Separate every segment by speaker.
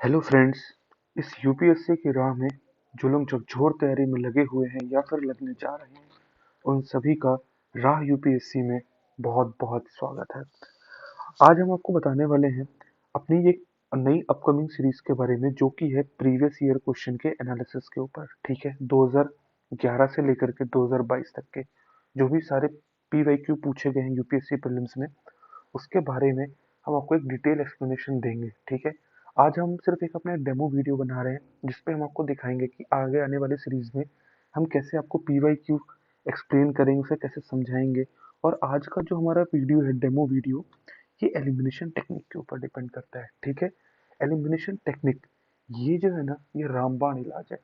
Speaker 1: Hello friends. इस UPSC की राह में जो लोग झकझोर तैयारी में लगे हुए हैं या फिर लगने जा रहे हैं, उन सभी का राह यूपीएससी में बहुत बहुत स्वागत है। आज हम आपको बताने वाले हैं अपनी एक नई अपकमिंग सीरीज के बारे में, जो कि है प्रीवियस ईयर क्वेश्चन के एनालिसिस के ऊपर। ठीक है, 2011 से लेकर के 2022 तक के जो भी सारे पीवाईक्यू पूछे गए हैं यूपीएससी प्रीलिम्स में, उसके बारे में हम आपको एक डिटेल एक्सप्लेनेशन देंगे। ठीक है, आज हम सिर्फ एक अपना डेमो वीडियो बना रहे हैं जिसपे हम आपको दिखाएंगे कि आगे आने वाली सीरीज में हम कैसे आपको पीवाईक्यू एक्सप्लेन करेंगे, उसे कैसे समझाएंगे। और आज का जो हमारा वीडियो है, डेमो वीडियो, ये एलिमिनेशन टेक्निक के ऊपर डिपेंड करता है। ठीक है, एलिमिनेशन टेक्निक ये जो है ना, ये रामबाण इलाज है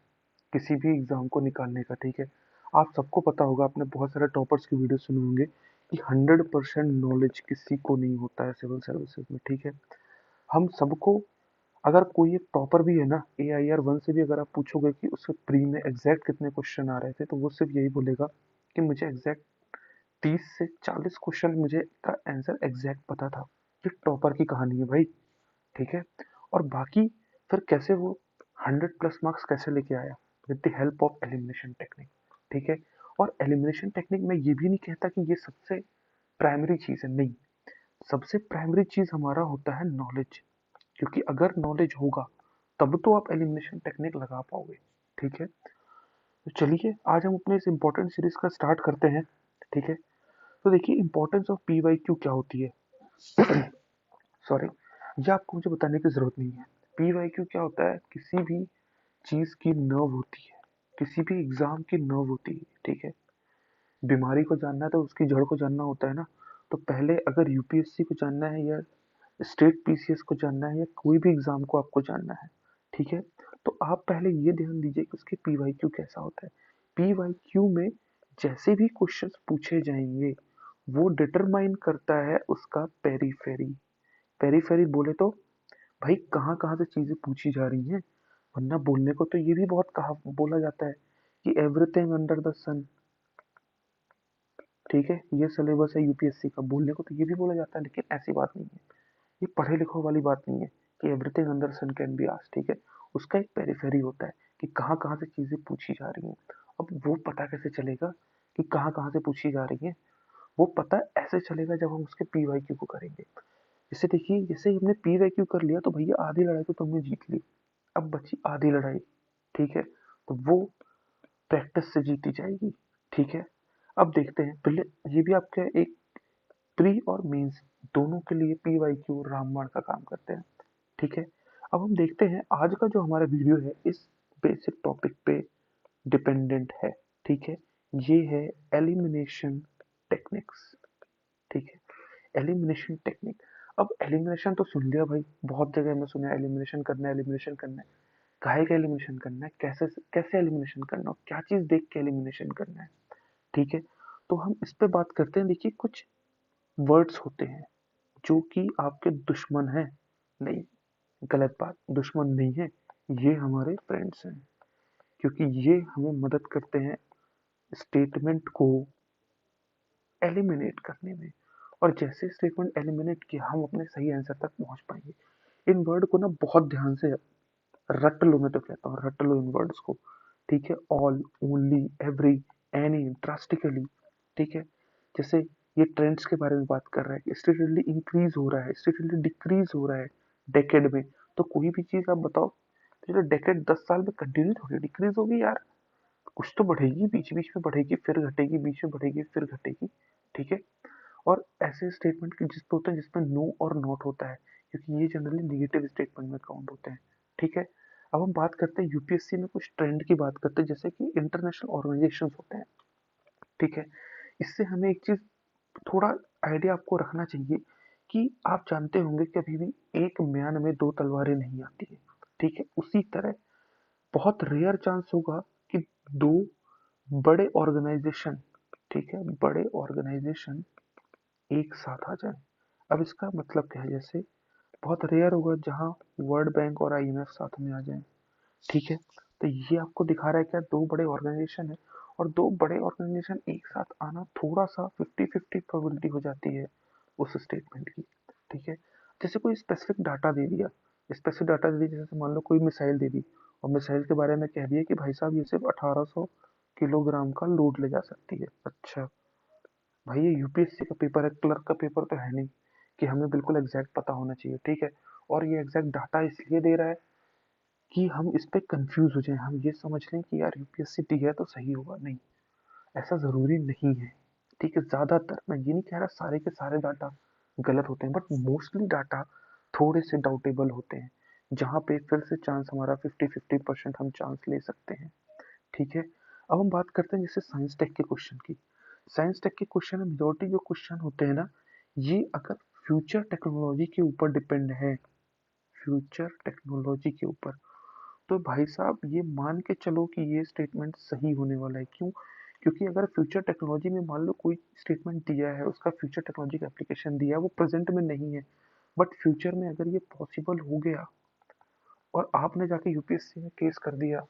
Speaker 1: किसी भी एग्जाम को निकालने का। ठीक है, आप सबको पता होगा, आपने बहुत सारे टॉपर्स की वीडियो सुने होंगे कि 100% नॉलेज किसी को नहीं होता है सिविल सर्विसेज में। ठीक है, हम सबको, अगर कोई एक टॉपर भी है ना, AIR 1 से भी अगर आप पूछोगे कि उसके प्री में एग्जैक्ट कितने क्वेश्चन आ रहे थे, तो वो सिर्फ यही बोलेगा कि मुझे एग्जैक्ट 30 से 40 क्वेश्चन मुझे का आंसर एग्जैक्ट पता था। ये टॉपर की कहानी है भाई। ठीक है, और बाकी फिर कैसे वो 100+ मार्क्स कैसे लेके आया, with the help of elimination technique. ठीक है, और एलिमिनेशन टेक्निक में ये भी नहीं कहता कि ये सबसे प्राइमरी चीज है, नहीं। सबसे प्राइमरी चीज हमारा होता है नॉलेज, क्योंकि अगर नॉलेज होगा तब तो आप एलिमिनेशन टेक्निक लगा पाओगे। ठीक है, तो चलिए आज हम अपने इस इंपॉर्टेंट सीरीज का स्टार्ट करते हैं। ठीक है, तो देखिए इंपॉर्टेंस ऑफ पीवाईक्यू क्या होती है। सॉरी, ये आपको मुझे बताने की जरूरत नहीं है। पीवाईक्यू क्या होता है, किसी भी चीज की नर्व होती है, किसी भी एग्जाम की नर्व होती है। ठीक है, बीमारी को जानना है तो उसकी जड़ को जानना होता है ना। तो पहले अगर यूपीएससी को जानना है, या स्टेट पीसीएस को जानना है, या कोई भी एग्जाम को आपको जानना है, ठीक है, तो आप पहले ये ध्यान दीजिए कि उसके पीवाईक्यू कैसा होता है। पीवाईक्यू में जैसे भी क्वेश्चंस पूछे जाएंगे, वो डिटरमाइन करता है उसका पेरीफेरी। पेरीफेरी बोले तो भाई कहाँ कहाँ से चीजें पूछी जा रही हैं। वरना बोलने को तो ये भी बहुत कहा बोला जाता है कि एवरीथिंग अंडर द सन। ठीक है, ये सिलेबस है यूपीएससी का, बोलने को तो ये भी बोला जाता है, लेकिन ऐसी बात नहीं है। ये पढ़े लिखों वाली बात नहीं है कि everything under sun can be asked. ठीक है, उसका एक पेरिफेरी होता है कि कहाँ कहाँ से चीजें पूछी जा रही हैं। अब वो पता कैसे चलेगा कि कहाँ कहाँ से पूछी जा रही है? वो पता ऐसे चलेगा जब हम उसके पीवाईक्यू को करेंगे। जैसे देखिए, जैसे ही हमने पीवाईक्यू कर लिया तो भैया आधी लड़ाई तो तुमने जीत ली। अब बची आधी लड़ाई। ठीक है, तो वो प्रैक्टिस से जीती जाएगी। ठीक है, अब देखते हैं, पहले ये भी आपका एक प्री और मेंस दोनों के लिए पीवाईक्यू रामबाण का काम करते हैं। ठीक है, अब हम देखते हैं आज का जो हमारा वीडियो है इस बेसिक टॉपिक पे डिपेंडेंट है। ठीक है, ये है एलिमिनेशन टेक्निक्स। ठीक है, एलिमिनेशन टेक्निक। अब एलिमिनेशन तो सुन लिया भाई, बहुत जगह में सुना है एलिमिनेशन करना है, एलिमिनेशन करना है। काहे का एलिमिनेशन करना है, कैसे कैसे एलिमिनेशन करना है, क्या चीज देख के एलिमिनेशन करना है। ठीक है, तो हम इस पे बात करते हैं। देखिए, कुछ वर्ड्स होते हैं जो कि आपके दुश्मन हैं। नहीं, गलत बात, दुश्मन नहीं है, ये हमारे फ्रेंड्स हैं, क्योंकि ये हमें मदद करते हैं स्टेटमेंट को एलिमिनेट करने में। और जैसे स्टेटमेंट एलिमिनेट किया, हम अपने सही आंसर तक पहुंच पाएंगे। इन वर्ड को ना बहुत ध्यान से रट लो, मैं तो कहता हूँ रट लो इन वर्ड्स को। ठीक है, all, only, every, any, drastically. ठीक है, जैसे ये ट्रेंड्स के बारे में बात कर रहा है कि स्टेटली इंक्रीज हो रहा है, स्टेटली डिक्रीज हो रहा है डेकेड में। तो कोई भी चीज आप बताओ, तो जो डेकेड 10 साल में कंटिन्यू थोड़ी डिक्रीज होगी यार, कुछ तो बढ़ेगी, बीच बीच में बढ़ेगी फिर घटेगी, बीच में बढ़ेगी फिर घटेगी। ठीक है, और ऐसे स्टेटमेंट के जिस पे होते हैं जिसमें नो और नॉट होता है, क्योंकि ये जनरली निगेटिव स्टेटमेंट में काउंट होते हैं। ठीक है, अब हम बात करते हैं यूपीएससी में कुछ ट्रेंड की बात करते हैं, जैसे कि इंटरनेशनल ऑर्गेनाइजेशंस होते हैं। ठीक है, इससे हमें एक चीज थोड़ा आइडिया आपको रखना चाहिए कि आप जानते होंगे कि अभी भी एक म्यान में दो तलवारें नहीं आती है। ठीक है, उसी तरह बहुत रेयर चांस होगा कि दो बड़े ऑर्गेनाइजेशन, ठीक है, बड़े ऑर्गेनाइजेशन एक साथ आ जाए। अब इसका मतलब क्या है, जैसे बहुत रेयर होगा जहां वर्ल्ड बैंक और आईएमएफ साथ में आ जाए। ठीक है, तो ये आपको दिखा रहा है क्या दो बड़े ऑर्गेनाइजेशन है, और दो बड़े ऑर्गेनाइजेशन एक साथ आना थोड़ा सा 50-50 प्रोबेबिलिटी हो जाती है उस स्टेटमेंट की। ठीक है, जैसे कोई स्पेसिफिक डाटा दे दिया स्पेसिफिक डाटा दे दी, जैसे मान लो कोई मिसाइल दे दी और मिसाइल के बारे में कह दिया कि भाई साहब ये सिर्फ 1800 किलोग्राम का लोड ले जा सकती है। अच्छा भाई, ये यूपीएससी का पेपर है, क्लर्क का पेपर तो है नहीं कि हमें बिल्कुल एग्जैक्ट पता होना चाहिए, ठीक है। और ये एग्जैक्ट डाटा इसलिए दे रहा है कि हम इस पे कंफ्यूज हो जाएं, हम ये समझ लें कि यार यूपीएससी दिया है तो सही होगा। नहीं, ऐसा जरूरी नहीं है, ठीक है। ज्यादातर, मैं ये नहीं कह रहा सारे के सारे डाटा गलत होते हैं, बट मोस्टली डाटा थोड़े से डाउटेबल होते हैं, जहाँ पे फिर से चांस हमारा 50-50% हम चांस ले सकते हैं, ठीक है। अब हम बात करते हैं जैसे साइंस टेक के क्वेश्चन की। साइंस टेक के क्वेश्चन में मेजोरिटी जो क्वेश्चन होते हैं ना, ये अगर फ्यूचर टेक्नोलॉजी के ऊपर डिपेंड है, फ्यूचर टेक्नोलॉजी के ऊपर, तो भाई साहब ये मान के चलो कि ये स्टेटमेंट सही होने वाला है। क्यों? क्योंकि अगर फ्यूचर टेक्नोलॉजी में मान लो कोई स्टेटमेंट दिया है, उसका फ्यूचर टेक्नोलॉजी का एप्लीकेशन दिया है, वो प्रेजेंट में नहीं है, बट फ्यूचर में अगर ये पॉसिबल हो गया और आपने जाके यूपीएससी में केस कर दिया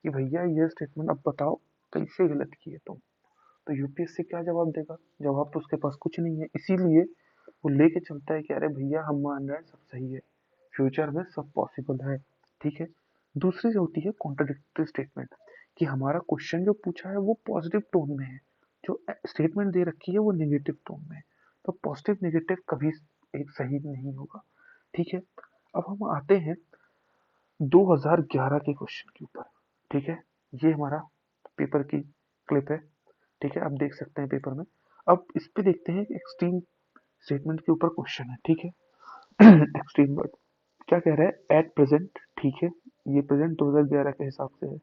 Speaker 1: कि भैया ये स्टेटमेंट अब बताओ कैसे गलत किए तुम, तो यूपीएससी क्या जवाब देगा? जवाब तो उसके पास कुछ नहीं है। इसीलिए वो लेके चलता है कि अरे भैया हम मान रहे हैं सब सही है, फ्यूचर में सब पॉसिबल है, ठीक है। दूसरी जो होती है कॉन्ट्राडिक्टरी स्टेटमेंट, कि हमारा क्वेश्चन जो पूछा है वो पॉजिटिव टोन में है, जो स्टेटमेंट दे रखी है वो नेगेटिव टोन में है, तो पॉजिटिव नेगेटिव कभी एक सही नहीं होगा, ठीक है। अब हम आते हैं 2011 के क्वेश्चन के ऊपर, ठीक है। ये हमारा पेपर की क्लिप है, ठीक है, आप देख सकते हैं पेपर में। अब इस पे देखते हैं कि एक्सट्रीम स्टेटमेंट के ऊपर क्वेश्चन है, ठीक है। एक्सट्रीम वर्ड क्या कह रहा है? एट प्रेजेंट, ठीक है, ये प्रेजेंट 2011 के हिसाब से है।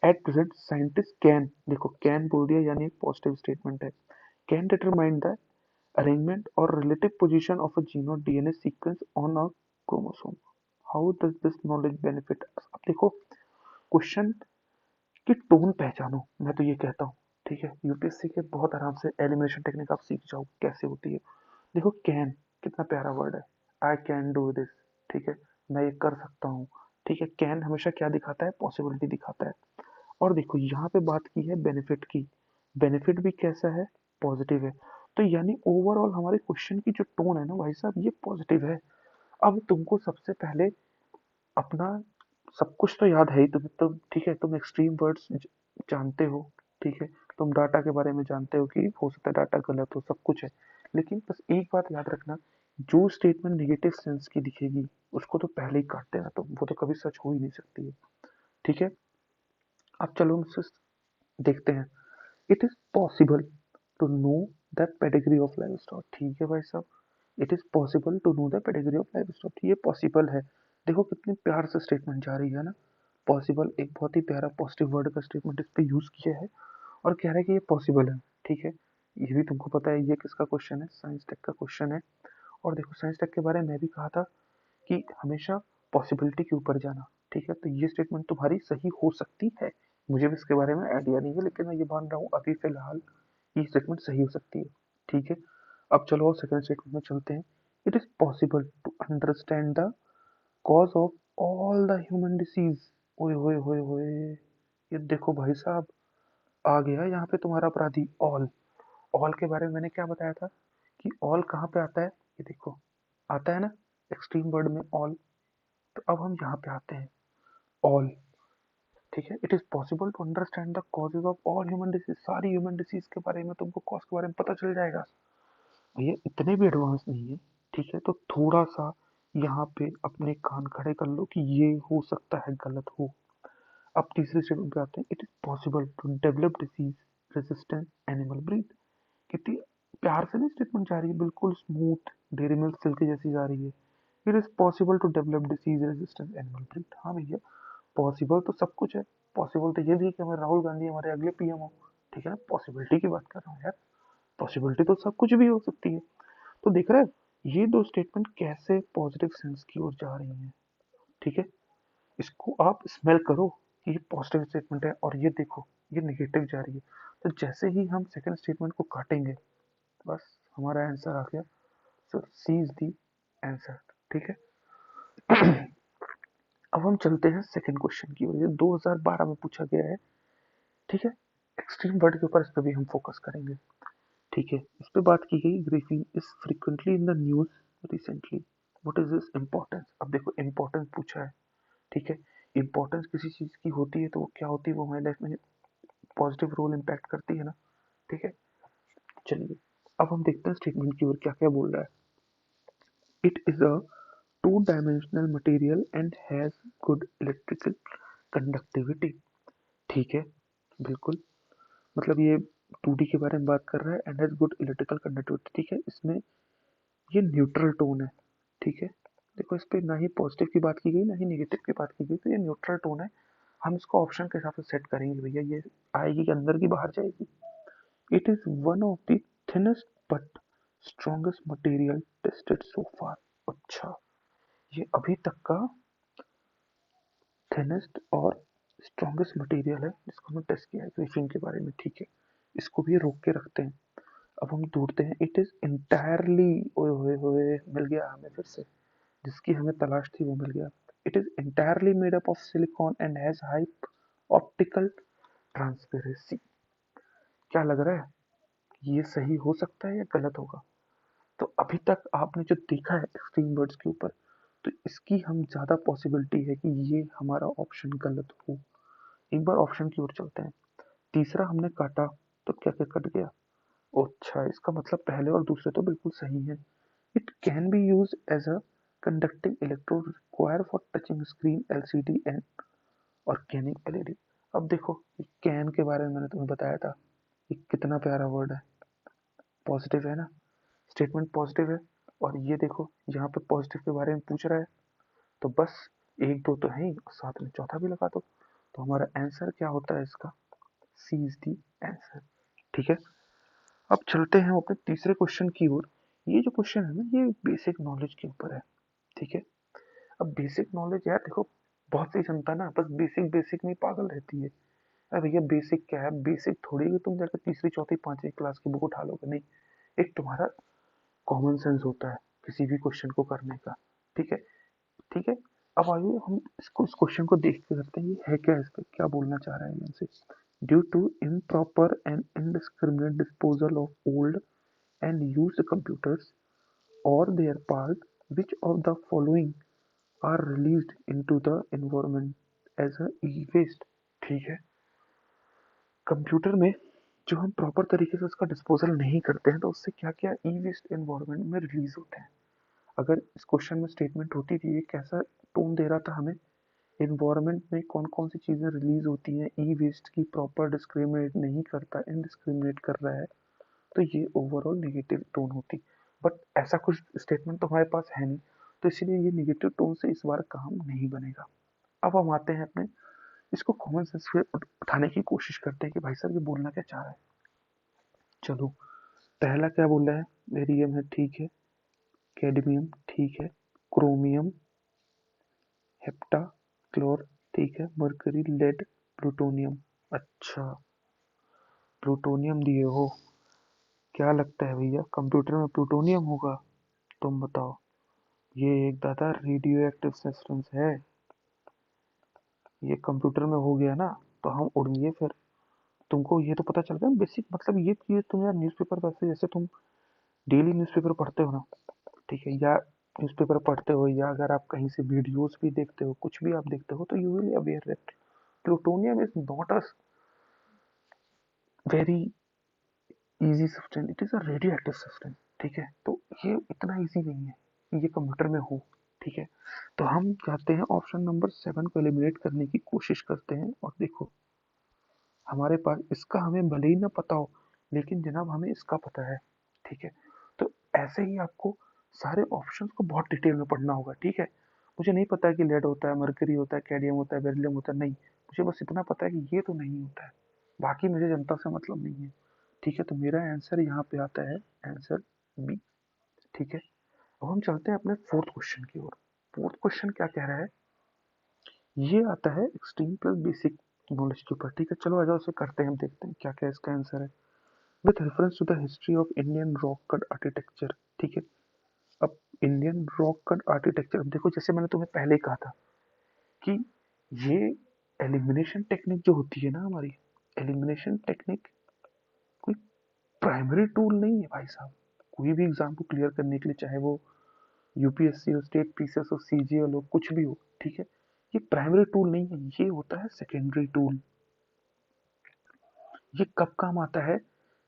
Speaker 1: एट प्रेजेंट साइंटिस्ट कैन, देखो कैन बोल दिया यानी एक पॉजिटिव स्टेटमेंट है, कैन डिटरमाइन द अरेंजमेंट और relative position of a gene और DNA sequence on a chromosome. How does this knowledge benefit us? अब देखो, क्वेश्चन की टोन पहचानो, मैं तो ये कहता हूँ, ठीक है। यूपीएससी के बहुत आराम से एलिमिनेशन टेक्निक आप सीख जाओ कैसे होती है। देखो कैन कितना प्यारा वर्ड है, आई कैन डू दिस, ठीक है, मैं ये कर सकता हूँ, ठीक है। कैन हमेशा क्या दिखाता है? पॉसिबिलिटी दिखाता है। और देखो यहाँ पे बात की है बेनिफिट की, बेनिफिट भी कैसा है? पॉजिटिव है। तो यानी ओवरऑल हमारे क्वेश्चन की जो टोन है ना भाई साहब, ये पॉजिटिव है। अब तुमको सबसे पहले अपना सब कुछ तो याद है ही तुम्हें, तो ठीक है, तुम एक्सट्रीम वर्ड्स जानते हो, ठीक है, तुम डाटा के बारे में जानते हो कि हो सकता है डाटा गलत हो, सब कुछ है। लेकिन बस एक बात याद रखना, जो स्टेटमेंट नेगेटिव सेंस की दिखेगी उसको तो पहले ही काट देना तुम, वो तो कभी सच हो ही नहीं सकती है, ठीक है। अब चलो हम देखते हैं। It is possible to know the pedigree of livestock, ठीक है भाई साहब, it is possible to know the pedigree of livestock, ये पॉसिबल है। देखो कितने प्यार से स्टेटमेंट जा रही है ना, पॉसिबल एक बहुत ही प्यारा पॉजिटिव वर्ड का स्टेटमेंट इस पे यूज किया है और कह रहा है कि ये पॉसिबल है, ठीक है। ये भी तुमको पता है ये किसका क्वेश्चन है? साइंस टेक का क्वेश्चन है। और देखो साइंस टेक के बारे में मैं भी कहा था कि हमेशा पॉसिबिलिटी के ऊपर जाना, ठीक है। तो ये स्टेटमेंट तुम्हारी सही हो सकती है, मुझे भी इसके बारे में आइडिया नहीं है, लेकिन मैं ये मान रहा हूँ अभी फिलहाल ये स्टेटमेंट सही हो सकती है, ठीक है। अब चलो सेकंड स्टेटमेंट में चलते हैं। It is possible to understand the cause of all the human disease. ओए होए होए होए, ये देखो भाई साहब, आ गया यहाँ पे तुम्हारा अपराधी ऑल। ऑल के बारे में मैंने क्या बताया था कि ऑल कहाँ पे आता है? ये देखो आता है ना एक्सट्रीम वर्ड में ऑल। तो अब हम यहाँ पे आते हैं ऑल, ठीक है। It is possible to understand the causes of all human disease, सारी ह्यूमन डिसीज के बारे में तुमको कॉज के बारे में पता चल जाएगा। ये इतने भी एडवांस नहीं है, ठीक है। तो थोड़ा सा यहाँ पे अपने कान खड़े कर लो कि ये हो सकता है गलत हो। अब तीसरे स्टेटमेंट पे आते हैं। It is possible to develop disease resistant animal breed. कितनी प्यार से नहीं स्टेटमेंट जा रही है, बिल्कुल स्मूथ डेयरी मिल्क सिल्क जैसी जा रही है। It is possible to develop disease resistant animal breed, हाँ भैया, पॉसिबल तो सब कुछ है। पॉसिबल तो ये भी है कि हमारे राहुल गांधी हमारे अगले पीएम हो, ठीक है ना। पॉसिबिलिटी की बात कर रहा हूँ यार, पॉसिबिलिटी तो सब कुछ भी हो सकती है। तो देख रहे हैं ये दो स्टेटमेंट कैसे पॉजिटिव सेंस की ओर जा रही हैं, ठीक है। इसको आप स्मेल करो कि ये पॉजिटिव स्टेटमेंट है और ये देखो ये नेगेटिव जा रही है। तो जैसे ही हम सेकंड स्टेटमेंट को काटेंगे, बस हमारा आंसर आ गया। सो सी इज दी आंसर, ठीक है। अब हम चलते हैं सेकंड क्वेश्चन की ओर, ये 2012 में पूछा गया है, ठीक है। एक्सट्रीम वर्ड के ऊपर इस पर भी हम फोकस करेंगे, ठीक है। इस पे बात की गई, Griffin is frequently in the news recently. What is this importance. अब देखो इम्पोर्टेंस पूछा है, ठीक है। इम्पोर्टेंस किसी चीज की होती है तो वो क्या होती है, वो हमारी लाइफ में पॉजिटिव रोल इम्पैक्ट करती है ना, ठीक है। चलिए अब हम देखते हैं स्टेटमेंट की ओर क्या क्या बोल रहा है। It is a two dimensional material and has good electrical conductivity, ठीक है, बिल्कुल। मतलब ये 2D के बारे में बात कर रहा है and has good electrical conductivity, ठीक है। इसमें ये न्यूट्रल टोन है, ठीक है। देखो इस पे ना ही पॉजिटिव की बात की गई ना ही नेगेटिव की बात की गई, तो ये न्यूट्रल टोन है। हम इसको ऑप्शन के हिसाब से सेट करेंगे भैया, ये आएगी कि अंदर की बाहर जाएगी। It is one of the thinnest but strongest material tested so far. अच्छा, ये अभी तक का थिनेस्ट और स्ट्रॉन्गेस्ट मटेरियल है जिसको हमने टेस्ट किया है ग्रेफीन के बारे में, ठीक है। इसको भी रोक के रखते हैं। अब हम ढूंढते हैं। इट इज इंटायरली, ओए होए होए, मिल गया हमें फिर से, जिसकी हमें तलाश थी वो मिल गया। It is entirely made up of silicon and has high optical transparency. क्या लग रहा है, ये सही हो सकता है या गलत होगा? तो अभी तक आपने जो देखा है एक्सट्रीम वर्ड्स के ऊपर, तो इसकी हम ज्यादा पॉसिबिलिटी है कि ये हमारा ऑप्शन गलत हो। एक बार ऑप्शन की ओर चलते हैं। तीसरा हमने काटा तो क्या क्या कट गया? अच्छा, इसका मतलब पहले और दूसरे तो बिल्कुल सही है। It can be use as a conducting electrode require for touching screen LCD and organic LED. अब देखो कैन के बारे में मैंने तुम्हें बताया था, ये कितना प्यारा वर्ड है, पॉजिटिव है ना, स्टेटमेंट पॉजिटिव है। और ये देखो यहाँ पे पॉजिटिव के बारे में पूछ रहा है, तो बस एक दो तो है ही, साथ में चौथा भी लगा दो, तो हमारा आंसर क्या होता है इसका? सी इज दी आंसर, ठीक है। अब चलते हैं अपने तीसरे क्वेश्चन की ओर। ये जो क्वेश्चन है ना, ये बेसिक नॉलेज के ऊपर है, ठीक है। अब बेसिक नॉलेज यार देखो, बहुत सी जनता ना बस बेसिक बेसिक में पागल रहती है। अरे भैया बेसिक क्या है, बेसिक थोड़ी है कि तुम जाकर तीसरी चौथी पांचवी क्लास की बुक उठा लोगे, नहीं। एक तुम्हारा कॉमन सेंस होता है किसी भी क्वेश्चन को करने का, ठीक है, ठीक है। अब आइए हम इसको, इस क्वेश्चन को देख के करते हैं ये है क्या, इस पे क्या बोलना चाह रहा है हमसे। Due to improper and indiscriminate disposal of old and used computers और their part, which of the following are released into the environment as a e-waste, ठीक है। कंप्यूटर में जो हम प्रॉपर तरीके से उसका डिस्पोजल नहीं करते हैं तो उससे क्या क्या ई वेस्ट एनवायरनमेंट में रिलीज होते हैं। अगर इस क्वेश्चन में स्टेटमेंट होती थी, ये कैसा टोन दे रहा था हमें, एनवायरनमेंट में कौन कौन सी चीज़ें रिलीज होती हैं, ई वेस्ट की प्रॉपर डिस्क्रिमिनेट नहीं करता, इनडिस्क्रिमिनेट कर रहा है, तो ये ओवरऑल नेगेटिव टोन होती। बट ऐसा कुछ स्टेटमेंट तो हमारे पास है नहीं, तो इसलिए ये नेगेटिव टोन से इस बार काम नहीं बनेगा। अब हम आते हैं अपने, इसको कॉमन सेंस से उठाने की कोशिश करते हैं कि भाई साहब ये बोलना क्या चाह रहा है। चलो, पहला क्या बोल रहा है, बेरियम है, ठीक है, कैडमियम ठीक है, क्रोमियम, हेप्टा, क्लोर, ठीक है, मरकरी, लेड, प्लूटोनियम। अच्छा, प्लूटोनियम दिए हो, क्या लगता है भैया कंप्यूटर में प्लूटोनियम होगा? तुम बताओ। ये एक दादा रेडियो एक्टिव सब्सटेंस है, ये कंप्यूटर में हो गया ना तो हम उड़ेंगे फिर। तुमको ये तो पता चल गया बेसिक, मतलब ये चीज तुम यार न्यूज़पेपर, वैसे जैसे तुम डेली न्यूज़पेपर पढ़ते हो ना, ठीक है, या न्यूज़पेपर पढ़ते हो या अगर आप कहीं से वीडियोस भी देखते हो, कुछ भी आप देखते हो, तो you will aware that plutonium is not a very easy substance, it is a radio active substance, ठीक है। तो ये इतना इजी नहीं है कि ये कंप्यूटर में हो, ठीक है। तो हम जाते हैं ऑप्शन नंबर 7 को एलिमिनेट करने की कोशिश करते हैं, और देखो हमारे पास इसका हमें भले ही ना पता हो, लेकिन जनाब हमें इसका पता है, ठीक है। तो ऐसे ही आपको सारे ऑप्शंस को बहुत डिटेल में पढ़ना होगा, ठीक है। मुझे नहीं पता है कि लेड होता है, मरकरी होता है, कैडमियम होता है, बेरिलियम होता है, नहीं, मुझे बस इतना पता है कि ये तो नहीं होता है, बाकी मुझे जनता से मतलब नहीं है, ठीक है। तो मेरा आंसर यहाँ पे आता है आंसर बी, ठीक है। अब हम चलते हैं अपने फोर्थ क्वेश्चन की ओर। फोर्थ क्वेश्चन क्या कह रहा है, ये आता है एक्सट्रीम प्लस बेसिक नॉलेज के ऊपर, ठीक है। चलो आ जाओ उसे करते हैं, हम देखते हैं क्या क्या इसका आंसर है। With reference to the history of Indian rock cut architecture, ठीक है। अब इंडियन रॉक कट आर्किटेक्चर, अब देखो जैसे मैंने तुम्हें पहले कहा था कि ये एलिमिनेशन टेक्निक जो होती है ना हमारी, एलिमिनेशन टेक्निक कोई प्राइमरी टूल नहीं है भाई साहब। कोई भी एग्जाम को क्लियर करने के लिए, चाहे वो यूपीएससी हो, स्टेट पीसीएस हो, सीजीएल हो, कुछ भी हो, ठीक है, ये प्राइमरी टूल नहीं है, ये होता है सेकेंडरी टूल। ये कब काम आता है?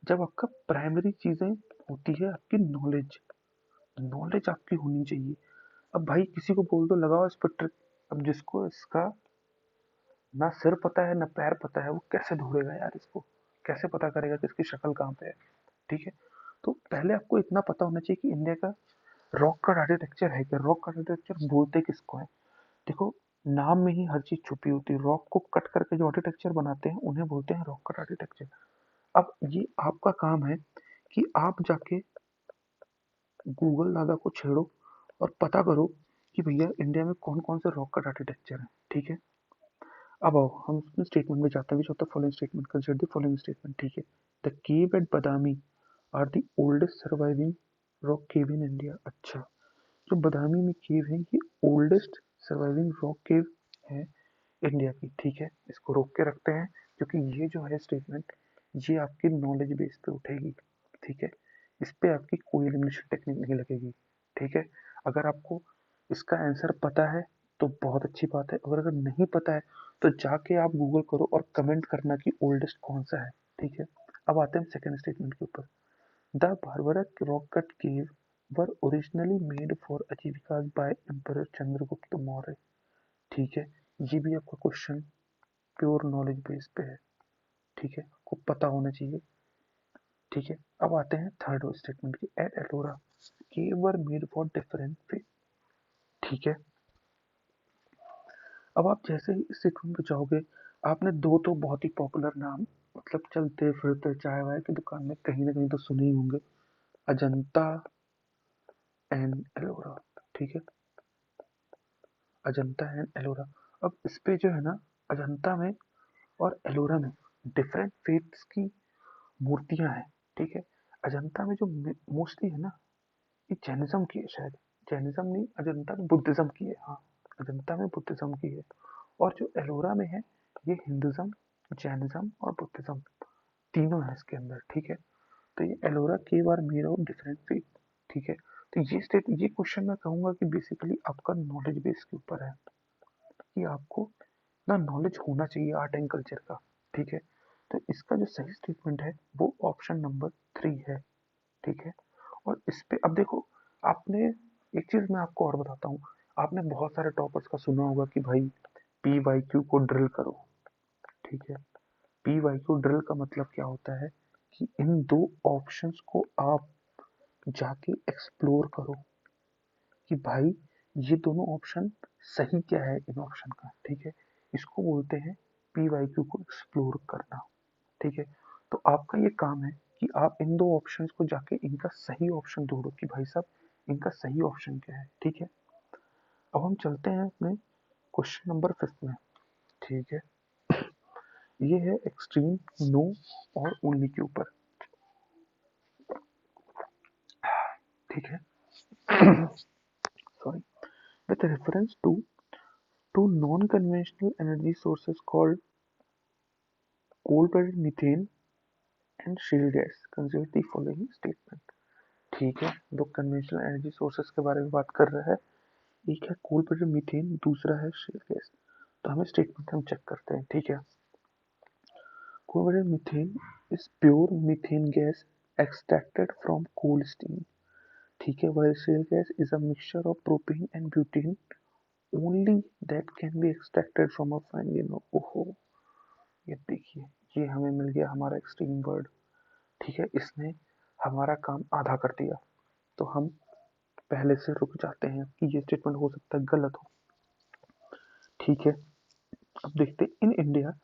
Speaker 1: जब आपका प्राइमरी चीजें होती है आपकी नॉलेज, नॉलेज आपकी होनी चाहिए। अब भाई किसी को बोल दो लगाओ इस पर ट्रिक, अब जिसको इसका ना सिर पता है ना पैर पता है, वो कैसे ढूंढेगा यार इसको, कैसे पता करेगा कि इसकी शक्ल कहाँ पे है? ठीक है, तो पहले आपको इतना पता होना चाहिए कि इंडिया का रॉक कट आर्किटेक्चर है क्या, रॉक कट आर्किटेक्चर बोलते किसको है? देखो, नाम में ही हर चीज छुपी होती है। रॉक को कट करके जो आर्किटेक्चर बनाते हैं उन्हें बोलते हैं रॉक कट आर्किटेक्चर। अब ये आपका काम है कि आप जाके गूगल दादा को छेड़ो और पता करो कि भैया इंडिया में कौन कौन से रॉक कट आर्किटेक्चर है। ठीक है, अब आओ हम उसमें स्टेटमेंट में जाते हैं, which of the following statement consider the following statement. ठीक है, the cave at Badami are the oldest surviving rock cave in India. अच्छा, जो बदामी में केव है ये ओल्डेस्ट सर्वाइविंग रॉक केव है इंडिया की। ठीक है, इसको रोक के रखते हैं क्योंकि ये जो है स्टेटमेंट ये आपकी नॉलेज बेस पे उठेगी। ठीक है, इस पे आपकी कोई एलिमिनेशन टेक्निक नहीं लगेगी। ठीक है, अगर आपको इसका आंसर पता है तो बहुत अच्छी बात है, अगर नहीं पता है तो जाके आप गूगल करो और कमेंट करना कि ओल्डेस्ट कौन सा है। ठीक है, अब आते हैं सेकंड स्टेटमेंट के ऊपर। The Barbara rock cut cave were originally made for आजीविका बाय एम्परर चंद्रगुप्त मौर्य। ठीक है, ये भी आपका क्वेश्चन प्योर नॉलेज बेस पे है। ठीक है, आपको पता होना चाहिए। ठीक है, अब आते हैं थर्ड स्टेटमेंट की। At Ellora cave were made for different field. ठीक है, अब आप जैसे ही इस स्टेटमेंट पे जाओगे, आपने दो तो बहुत ही पॉपुलर नाम, मतलब चलते फिरते चाय वाय की दुकान में कहीं ना कहीं तो सुने ही होंगे, अजंता एंड एलोरा। ठीक है, अजंता एंड एलोरा। अब इस पे जो है ना, अजंता में और एलोरा में डिफरेंट फेथ्स की मूर्तियां हैं। ठीक है, अजंता में जो मोस्टली है ना, ये जैनिज्म की है शायद, जैनिज्म नहीं, अजंता में बुद्धिज्म की है। हाँ, अजंता में बुद्धिज्म की है, और जो एलोरा में है ये हिंदुज्म, जैनिज्म और बुद्धिज्म तीनों है इसके अंदर। ठीक है, तो ये Ellora cave are made of different faith. ठीक है, तो ये क्वेश्चन मैं कहूंगा कि बेसिकली आपका नॉलेज बेस के ऊपर है कि आपको ना नॉलेज होना चाहिए आर्ट एंड कल्चर का। ठीक है, तो इसका जो सही स्टेटमेंट है वो ऑप्शन नंबर 3 है। ठीक है, और इस पे अब देखो, आपने एक चीज मैं आपको और बताता हूँ, आपने बहुत सारे टॉपर्स का सुना होगा कि भाई पी वाई क्यू को ड्रिल करो। ठीक है, पी वाई क्यू ड्रिल का मतलब क्या होता है कि इन दो ऑप्शंस को आप जाके एक्सप्लोर करो कि भाई ये दोनों ऑप्शन सही क्या है इन ऑप्शन का। ठीक है, इसको बोलते हैं पी वाई क्यू को एक्सप्लोर करना। ठीक है, तो आपका ये काम है कि आप इन दो ऑप्शंस को जाके इनका सही ऑप्शन ढूंढो कि भाई साहब इनका सही ऑप्शन क्या है। ठीक है, अब हम चलते हैं अपने क्वेश्चन नंबर 5 में। ठीक है, ये है एक्सट्रीम नो और ओनली के ऊपर। ठीक है, sorry, with reference to two non conventional energy sources called coal bedded methane and shale gas, consider the following statement. ठीक है, दो कन्वेंशनल एनर्जी सोर्सेज के बारे में बात कर रहा है, एक है कोल ब्लडेड मीथेन, दूसरा है शेल गैस। तो हमें स्टेटमेंट हम चेक करते हैं। ठीक है, coal bedded methane is pure methane gas extracted from coal steam। ठीक है, while shale gas is a mixture of propane and butane only that can be extracted from a fine grain। ओहो, ये देखिए, ये हमें मिल गया हमारा एक्सट्रीम वर्ड। ठीक है, इसने हमारा काम आधा कर दिया, तो हम पहले से रुक जाते हैं कि ये स्टेटमेंट हो सकता है गलत हो। ठीक है, अब देखते हैं, in India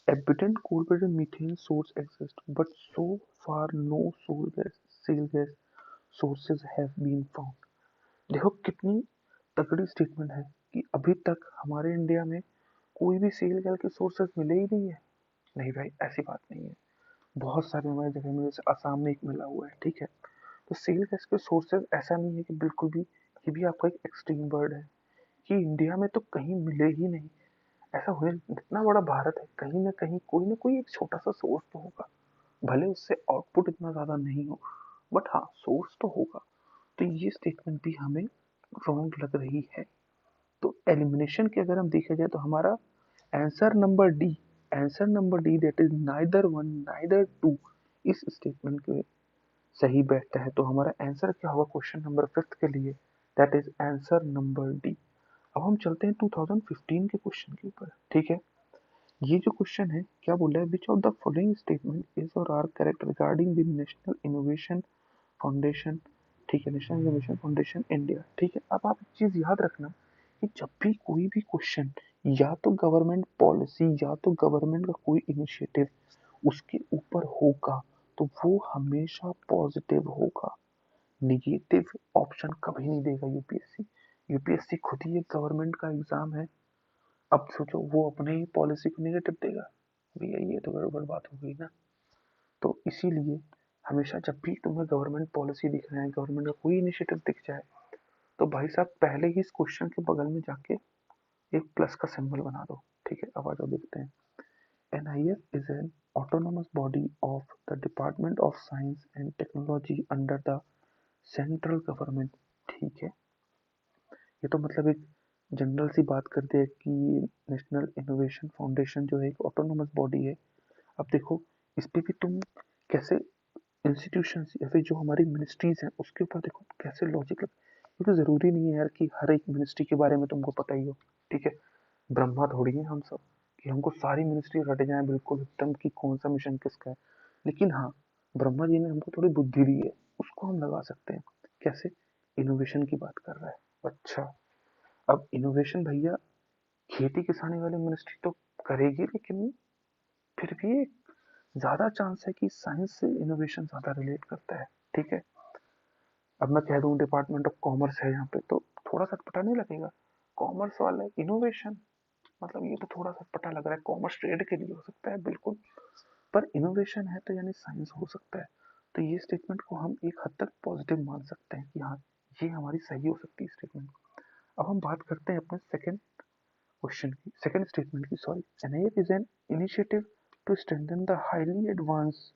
Speaker 1: abundant coal bedded methane source exist but so far no shale gas sources have been found। देखो कितनी तगड़ी स्टेटमेंट है कि अभी तक हमारे इंडिया में कोई भी सेल गैस के सोर्सेज मिले ही नहीं है। नहीं भाई, ऐसी बात नहीं है, बहुत सारे हमारी जगह में, जैसे असम में एक मिला हुआ है। ठीक है, तो सेल गैस के सोर्सेज ऐसा नहीं है कि बिल्कुल भी, ये भी आपका एक एक्सट्रीम वर्ड है कि इंडिया में तो कहीं मिले ही नहीं। ऐसा हो, इतना बड़ा भारत है, कहीं ना कोई एक छोटा सा सोर्स तो होगा, भले उससे आउटपुट इतना ज्यादा नहीं हो, बट हाँ सोर्स तो होगा। तो ये स्टेटमेंट भी हमें रॉन्ग लग रही है। तो एलिमिनेशन की अगर हम देखा जाए तो हमारा answer number D, answer number D that is neither one neither two, इस स्टेटमेंट के सही बैठता है। तो हमारा आंसर क्या होगा क्वेश्चन नंबर फिफ्थ के लिए, that is answer number D. अब हम चलते हैं 2015 के क्वेश्चन के ऊपर, ठीक है। ये जो क्वेश्चन है क्या बोल रहा है, which of the following statement is और are correct regarding the national innovation foundation, ठीक है, नेशनल इनोवेशन फाउंडेशन इंडिया, ठीक है। अब आप एक चीज याद रखना कि जब भी कोई भी क्वेश्चन या तो गवर्नमेंट पॉलिसी या तो गवर्नमेंट का कोई इनिशिएटिव उसके ऊपर होगा तो वो हमेशा पॉजिटिव होगा, निगेटिव ऑप्शन कभी नहीं देगा यूपीएससी। यूपीएससी खुद ही एक गवर्नमेंट का एग्जाम है। अब सोचो वो अपने ही पॉलिसी को निगेटिव देगा, भैया ये तो गड़बड़ बात हो गई ना। तो इसीलिए हमेशा जब भी तुम्हें गवर्नमेंट पॉलिसी दिख रहा है, गवर्नमेंट का कोई इनिशिएटिव दिख जाए, तो भाई साहब पहले ही इस क्वेश्चन के बगल में जाके एक प्लस का सिंबल बना दो, ठीक है। अब आ जाओ देखते हैं। NIF is an autonomous body of the Department of Science and Technology under the central government, ठीक है। ये तो मतलब एक जनरल सी बात करते हैं कि नेशनल इनोवेशन फाउंडेशन जो है एक ऑटोनोमस बॉडी है। अब देखो इस पे भी तुम कैसे इंस्टीट्यूशंस या फिर जो हमारी मिनिस्ट्रीज हैं उसके ऊपर देखो कैसे लॉजिक लग, क्योंकि जरूरी नहीं है यार कि हर एक मिनिस्ट्री के बारे में तुमको पता ही हो, ठीक है। ब्रह्मा थोड़ी है हम सब कि हमको सारी मिनिस्ट्री रट जाए बिल्कुल एकदम कि कौन सा मिशन किसका है। लेकिन हाँ, ब्रह्मा जी ने हमको थोड़ी बुद्धि दी है, उसको हम लगा सकते हैं। कैसे? इनोवेशन की बात कर रहा है। अच्छा, अब इनोवेशन भैया खेती किसानी वाली मिनिस्ट्री तो करेगी, लेकिन फिर भी ज्यादा चांस है कि साइंस से इनोवेशन ज्यादा रिलेट करता है, ठीक है। अब मैं कह दूं डिपार्टमेंट ऑफ कॉमर्स है यहाँ पे तो थोड़ा सा पता नहीं लगेगा, कॉमर्स वाला इनोवेशन, मतलब ये तो थोड़ा सा पता लग रहा है कॉमर्स ट्रेड के लिए हो सकता है बिल्कुल, पर इनोवेशन है तो यानी साइंस हो सकता है। तो ये स्टेटमेंट को हम एक हद तक पॉजिटिव मान सकते हैं कि हाँ ये हमारी सही हो सकती है स्टेटमेंट। अब हम बात करते हैं अपने सेकंड क्वेश्चन की, सेकंड स्टेटमेंट की, sorry. NIF is an initiative to strengthen the highly advanced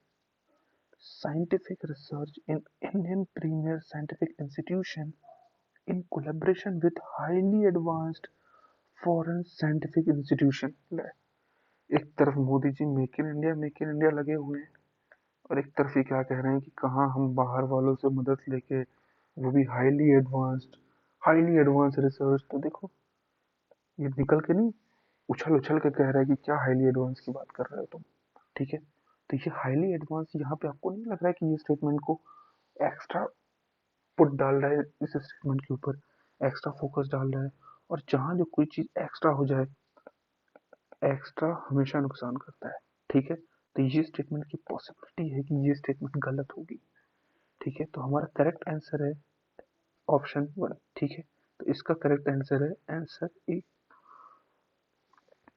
Speaker 1: scientific research in Indian premier scientific institution in collaboration with highly advanced foreign scientific institution। एक तरफ Modi ji make in India लगे हुए हैं, और एक तरफ ये क्या कह रहे हैं कि कहाँ हम बाहर वालों से मदद लेके, वो भी हाईली एडवांस्ड रिसर्च। तो देखो ये निकल के नहीं उछल उछल के कह रहा है कि क्या हाईली एडवांस की बात कर रहे हो तुम, ठीक है। तो ये हाईली एडवांस यहाँ पे आपको नहीं लग रहा है कि ये स्टेटमेंट को एक्स्ट्रा पुट डाल रहा है, इस स्टेटमेंट के ऊपर एक्स्ट्रा फोकस डाल रहा है। और जहाँ जो कोई चीज एक्स्ट्रा हो जाए, एक्स्ट्रा हमेशा नुकसान करता है, ठीक है। तो ये स्टेटमेंट की पॉसिबिलिटी है कि ये स्टेटमेंट गलत होगी, ठीक है। तो हमारा करेक्ट आंसर है ऑप्शन वन, ठीक है। तो इसका करेक्ट आंसर है आंसर ए।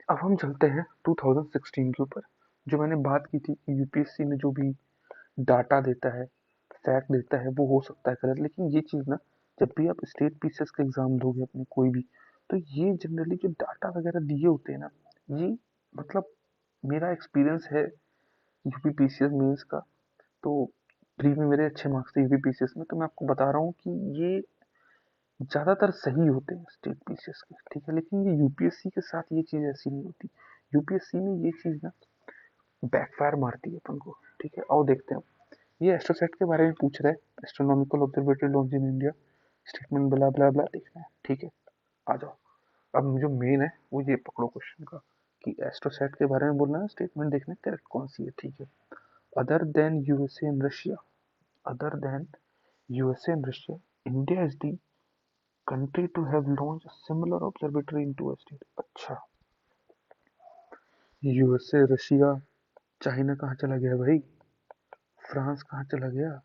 Speaker 1: अब हम चलते हैं 2016 के ऊपर। जो मैंने बात की थी कि यूपीएससी में जो भी डाटा देता है, फैक्ट देता है, वो हो सकता है गलत, लेकिन ये चीज़ ना जब भी आप स्टेट पीसीएस का एग्जाम दोगे अपने कोई भी, तो ये जनरली जो डाटा वगैरह दिए होते हैं ना, ये मतलब मेरा एक्सपीरियंस है यूपी पीसीएस मेंस का, तो प्री में मेरे अच्छे मार्क्स थे यूपी पीसीएस में, तो मैं आपको बता रहा हूँ कि ये ज़्यादातर सही होते हैं स्टेट पीसीएस के, ठीक है। लेकिन ये यूपीएससी के साथ ये चीज़ ऐसी नहीं होती। यूपीएससी में ये चीज़ ना बैकफायर मारती है अपन को, ठीक है। आओ देखते हैं। ये एस्ट्रोसेट के बारे में पूछ रहा है, astronomical observatory launch in India, statement बला बला बला देखना है, ठीक है। आ जाओ। अब जो मेन है वो ये पकड़ो क्वेश्चन का कि एस्ट्रोसेट के बारे में बोलना है, स्टेटमेंट देखना है करेक्ट कौन सी है, ठीक है। Other than USA and Russia, other than USA and Russia, India is the country to have launch similar observatory into a state. अच्छा, यूएसए, रशिया, चाइना कहाँ चला गया भाई, फ्रांस कहाँ चला गया,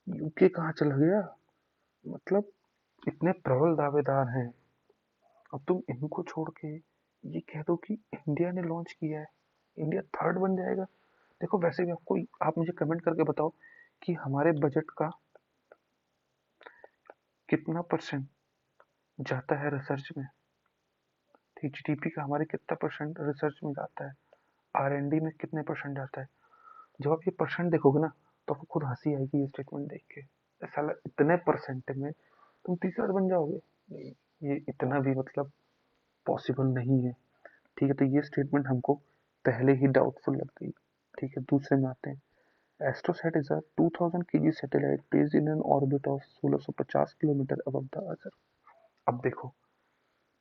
Speaker 1: यूके कहाँ चला गया, मतलब इतने प्रबल दावेदार हैं, अब तुम इनको छोड़ के ये कह दो कि इंडिया ने लॉन्च किया है, इंडिया थर्ड बन जाएगा। देखो वैसे भी आपको, आप मुझे कमेंट करके बताओ कि हमारे बजट का कितना परसेंट जाता है रिसर्च में, ठीक, जीडीपी का हमारे कितना परसेंट रिसर्च में जाता है, आरएनडी में कितने परसेंट जाता है। जब आप ये परसेंट देखोगे ना तो आपको खुद हंसी आएगी ये स्टेटमेंट देख के, साला इतने परसेंट में तुम तीसरा बन जाओगे? नहीं, ये इतना भी मतलब पॉसिबल नहीं है। ठीक है, तो ये स्टेटमेंट हमको पहले ही डाउटफुल लग गई। ठीक है, दूसरे में आते हैं। AstroSat is a 2000 KG satellite based in an orbit of 1650 kilometre above the earth. अब देखो,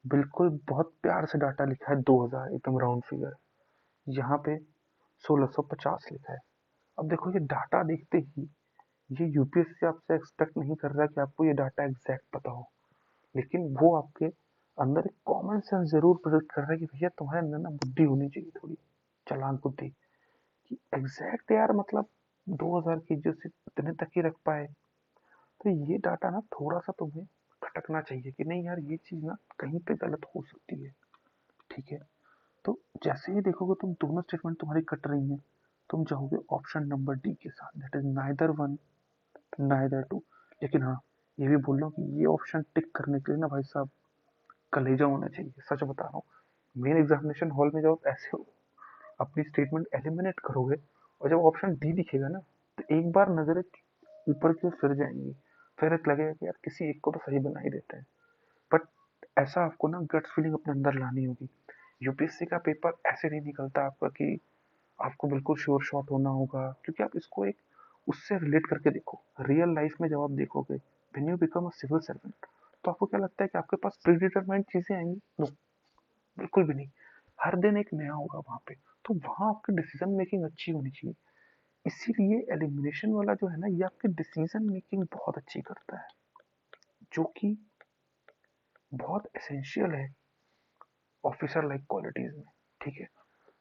Speaker 1: बिल्कुल बहुत प्यार से डाटा लिखा है 2000, एकदम राउंड फिगर। यहाँ पे 1650 लिखा है। अब देखो, ये डाटा देखते ही ये यूपीएससी आपसे एक्सपेक्ट नहीं कर रहा कि आपको ये डाटा एग्जैक्ट पता हो, लेकिन वो आपके अंदर एक कॉमन सेंस जरूर प्रेडिक्ट कर रहा है कि भैया तुम्हारे अंदर ना बुद्धि होनी चाहिए, थोड़ी चालाक बुद्धि, कि एग्जैक्ट यार मतलब 2000 की जो सिर्फ इतने तक ही रख पाए। तो ये डाटा ना थोड़ा सा तुम्हें खटकना चाहिए कि नहीं यार, ये चीज ना कहीं पे गलत हो सकती है। ठीक है, तो जैसे ही देखोगे तुम दोनों स्टेटमेंट तुम्हारी कट रही हैं, तुम जाओगे ऑप्शन नंबर डी के साथ, that is neither one neither two. लेकिन हाँ, ये भी बोल रहा हूँ कि ये ऑप्शन टिक करने के लिए ना भाई साहब कलेजा होना चाहिए, सच बता रहा हूँ। मेन एग्जामिनेशन हॉल में जब ऐसे अपनी स्टेटमेंट एलिमिनेट करोगे और जब ऑप्शन डी दिखेगा ना, तो एक बार नजरें ऊपर की ओर फिर जाएंगी, फिर एक लगेगा कि यार किसी एक को तो सही बना ही देते हैं। बट ऐसा आपको ना गट फीलिंग अपने अंदर लानी होगी। यूपीएससी का पेपर ऐसे नहीं निकलता आपका कि आपको बिल्कुल श्योर शॉट होना होगा, क्योंकि आप इसको एक उससे रिलेट करके देखो। रियल लाइफ में जब आप देखोगे, when you become a civil servant, तो आपको क्या लगता है कि आपके पास प्री डिटरमाइंड चीजें आएंगी? नो, बिल्कुल भी नहीं। हर दिन एक नया होगा वहां पे, तो वहां आपकी डिसीजन मेकिंग अच्छी होनी चाहिए। इसीलिए एलिमिनेशन वाला जो है ना, ये आपकी डिसीजन मेकिंग बहुत अच्छी करता है, जो कि बहुत एसेंशियल है ऑफिसर लाइक क्वालिटीज में। ठीक है,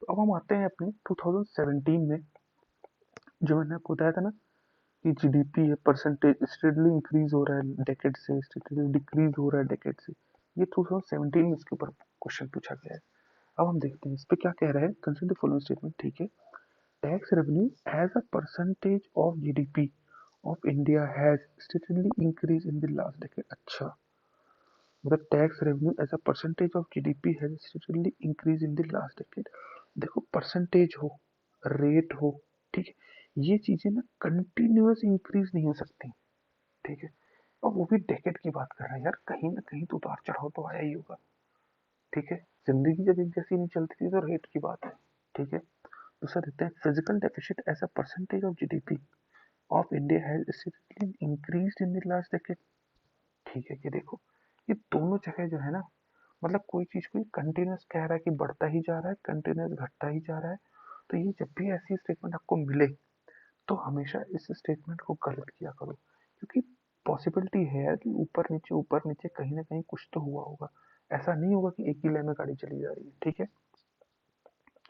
Speaker 1: तो अब हम आते हैं अपने 2017 में। जो मैंने आपको बताया था ना कि जीडीपी है परसेंटेज स्टेडली इंक्रीज हो रहा है डेकेड से, स्टेडली डिक्रीज हो रहा है डेकेड से, ये 2017 में इसके ऊपर क्वेश्चन पूछा गया है। अब हम देखते हैं इस पे क्या कह रहा है। Consider the following statement. ठीक है, tax revenue as a percentage of GDP of India has steadily increase in the last decade. अच्छा, मतलब tax revenue as a percentage of GDP has steadily increase in the last decade. देखो, percentage हो, rate हो, ठीक है, ये चीजें ना कंटिन्यूअस इंक्रीज नहीं हो सकती। ठीक है, और वो भी डेकेड की बात कर रहे हैं यार, कहीं ना कहीं तो उतार चढ़ाव तो आया ही होगा। ठीक है, जिंदगी जब एक जैसी नहीं चलती थी तो रेट की बात है। ठीक है, दूसरा देखते हैं physical deficit as a percentage of GDP of India has significantly increased in the last decade. ठीक है, कि देखो, ये दोनों जगह जो है ना, मतलब कोई चीज को कंटिन्यूस कह रहा है कि बढ़ता ही जा रहा है, कंटिन्यूस घटता ही जा रहा है। तो ये जब भी ऐसी स्टेटमेंट आपको मिले, तो हमेशा इस स्टेटमेंट को गलत किया करो, क्योंकि पॉसिबिलिटी है यार कि ऊपर नीचे कहीं ना कहीं कुछ तो हुआ होगा। ऐसा नहीं होगा कि एक ही लाइन में गाड़ी चली जा रही है। ठीक है,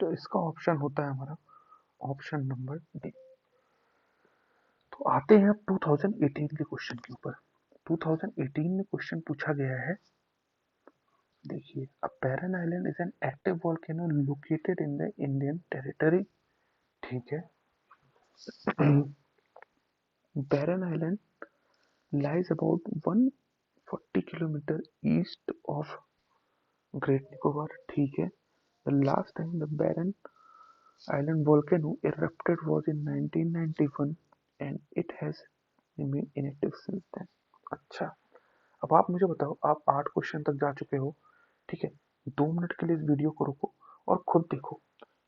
Speaker 1: तो इसका ऑप्शन होता है हमारा ऑप्शन नंबर डी। तो आते हैं अब 2018 के क्वेश्चन के ऊपर। 2018 में क्वेश्चन पूछा गया है, देखिए, अ barren island is an active volcano located in the Indian territory। ठीक है, barren island lies about 140 kilometer east of Great Nicobar। ठीक है, the last time the barren island volcano erupted was in 1991 and it has remained inactive since then। अच्छा, अब आप मुझे बताओ, आप 8 क्वेश्चन तक जा चुके हो। ठीक है, 2 मिनट के लिए इस वीडियो को रोको और खुद देखो